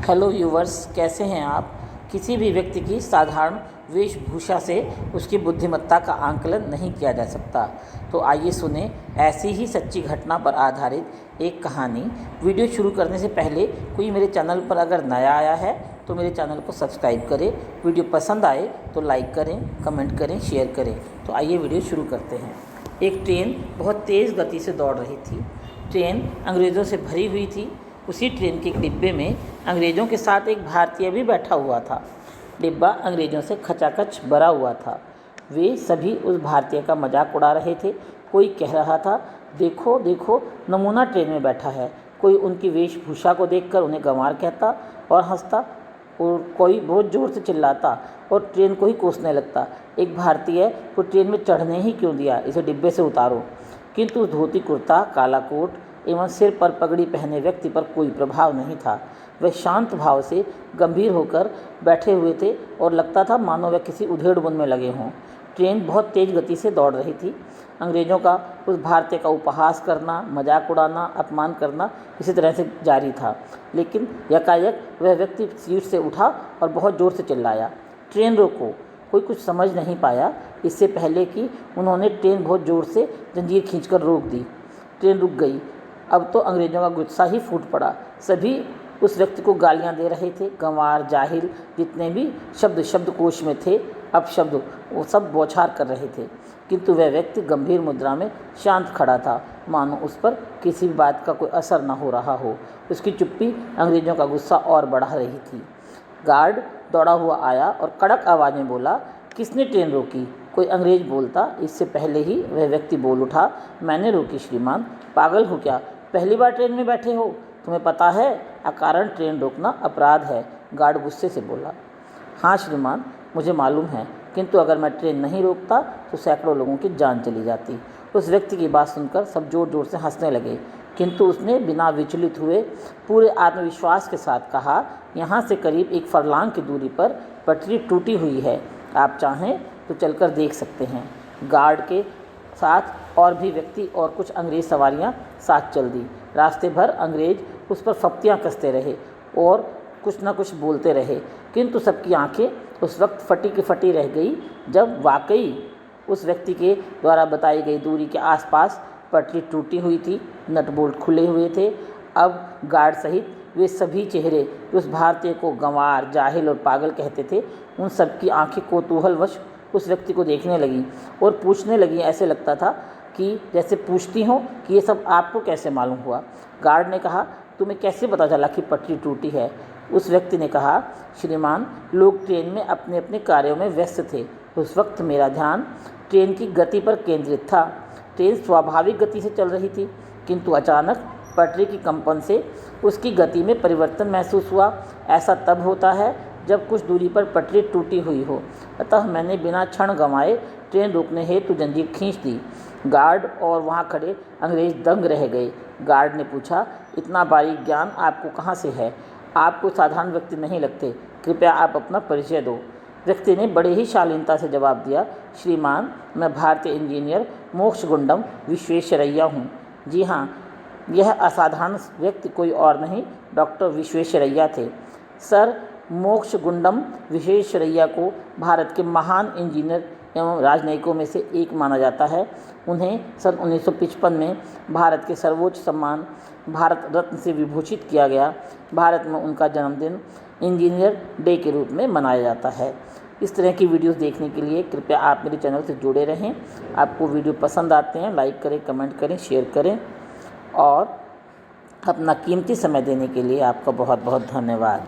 Hello viewers, कैसे हैं आप। किसी भी व्यक्ति की साधारण वेशभूषा से उसकी बुद्धिमत्ता का आंकलन नहीं किया जा सकता। तो आइए सुने ऐसी ही सच्ची घटना पर आधारित एक कहानी। वीडियो शुरू करने से पहले कोई मेरे चैनल पर अगर नया आया है तो मेरे चैनल को सब्सक्राइब करें। वीडियो पसंद आए तो लाइक करें, कमेंट करें, शेयर करें। तो आइए वीडियो शुरू करते हैं। एक ट्रेन बहुत तेज़ गति से दौड़ रही थी। ट्रेन अंग्रेज़ों से भरी हुई थी। उसी ट्रेन के डिब्बे में अंग्रेज़ों के साथ एक भारतीय भी बैठा हुआ था। डिब्बा अंग्रेज़ों से खचाखच भरा हुआ था। वे सभी उस भारतीय का मजाक उड़ा रहे थे। कोई कह रहा था, देखो देखो, नमूना ट्रेन में बैठा है। कोई उनकी वेशभूषा को देखकर उन्हें गंवार कहता और हंसता, और कोई बहुत ज़ोर से चिल्लाता और ट्रेन को ही कोसने लगता। एक भारतीय को ट्रेन में चढ़ने ही क्यों दिया, इसे डिब्बे से उतारो। किंतु उस धोती कुर्ता, काला कोट एवं सिर पर पगड़ी पहने व्यक्ति पर कोई प्रभाव नहीं था। वह शांत भाव से गंभीर होकर बैठे हुए थे और लगता था मानो वह किसी उधेड़-बुन में लगे हों। ट्रेन बहुत तेज़ गति से दौड़ रही थी। अंग्रेज़ों का उस भारतीय का उपहास करना, मजाक उड़ाना, अपमान करना इसी तरह से जारी था। लेकिन यकायक वह व्यक्ति सीट से उठा और बहुत ज़ोर से चिल्लाया, ट्रेन रोको। कोई कुछ समझ नहीं पाया, इससे पहले कि उन्होंने ट्रेन बहुत ज़ोर से जंजीर खींचकर रोक दी। ट्रेन रुक गई। अब तो अंग्रेज़ों का गुस्सा ही फूट पड़ा। सभी उस व्यक्ति को गालियां दे रहे थे। गंवार, जाहिल, जितने भी शब्द शब्दकोश में थे, अपशब्द, वो सब बौछार कर रहे थे। किंतु वह व्यक्ति गंभीर मुद्रा में शांत खड़ा था, मानो उस पर किसी भी बात का कोई असर न हो रहा हो। उसकी चुप्पी अंग्रेज़ों का गुस्सा और बढ़ा रही थी। गार्ड दौड़ा हुआ आया और कड़क आवाज़ में बोला, किसने ट्रेन रोकी। कोई अंग्रेज़ बोलता। इससे पहले ही वह व्यक्ति बोल उठा, मैंने रोकी श्रीमान। पागल हो क्या, पहली बार ट्रेन में बैठे हो। तुम्हें पता है अकारण ट्रेन रोकना अपराध है। गार्ड गुस्से से बोला। हाँ श्रीमान, मुझे मालूम है, किंतु अगर मैं ट्रेन नहीं रोकता तो सैकड़ों लोगों की जान चली जाती। उस व्यक्ति की बात सुनकर सब जोर जोर से हंसने लगे, किंतु उसने बिना विचलित हुए पूरे आत्मविश्वास के साथ कहा, यहाँ से करीब 1 फरलांग की दूरी पर पटरी टूटी हुई है। आप चाहें तो चलकर देख सकते हैं। गार्ड के साथ और भी व्यक्ति और कुछ अंग्रेज़ सवारियां साथ चल दी। रास्ते भर अंग्रेज़ उस पर फप्तियां कसते रहे और कुछ न कुछ बोलते रहे, किंतु सबकी आंखें उस वक्त फटी की फटी रह गई जब वाकई उस व्यक्ति के द्वारा बताई गई दूरी के आसपास पटरी टूटी हुई थी, नट बोल्ट खुले हुए थे। अब गार्ड सहित वे सभी चेहरे जो उस भारतीय को गंवार, जाहिल और पागल कहते थे, उन सबकी आंखें कौतूहलवश उस व्यक्ति को देखने लगी और पूछने लगी। ऐसे लगता था कि जैसे पूछती हों कि ये सब आपको कैसे मालूम हुआ। गार्ड ने कहा, तुम्हें कैसे पता चला कि पटरी टूटी है। उस व्यक्ति ने कहा, श्रीमान, लोग ट्रेन में अपने अपने कार्यों में व्यस्त थे। उस वक्त मेरा ध्यान ट्रेन की गति पर केंद्रित था। ट्रेन स्वाभाविक गति से चल रही थी, किंतु अचानक पटरी की कंपन से उसकी गति में परिवर्तन महसूस हुआ। ऐसा तब होता है जब कुछ दूरी पर पटरी टूटी हुई हो। अतः मैंने बिना क्षण गंवाए ट्रेन रोकने हेतु जंजीर खींच दी। गार्ड और वहाँ खड़े अंग्रेज़ दंग रह गए। गार्ड ने पूछा, इतना बारीक ज्ञान आपको कहाँ से है। आप कोई साधारण व्यक्ति नहीं लगते। कृपया आप अपना परिचय दो। व्यक्ति ने बड़े ही शालीनता से जवाब दिया, श्रीमान, मैं भारतीय इंजीनियर मोक्षगुंडम विश्वेश्वरैया हूँ। जी हाँ, यह असाधारण व्यक्ति कोई और नहीं, डॉक्टर विश्वेश्वरैया थे। सर मोक्षगुंडम विश्वेश्वरैया को भारत के महान इंजीनियर एवं राजनयिकों में से एक माना जाता है। उन्हें सन 1955 में भारत के सर्वोच्च सम्मान भारत रत्न से विभूषित किया गया। भारत में उनका जन्मदिन इंजीनियर डे के रूप में मनाया जाता है। इस तरह की वीडियोस देखने के लिए कृपया आप मेरे चैनल से जुड़े रहें। आपको वीडियो पसंद आते हैं, लाइक करें, कमेंट करें, शेयर करें, और अपना कीमती समय देने के लिए आपका बहुत बहुत धन्यवाद।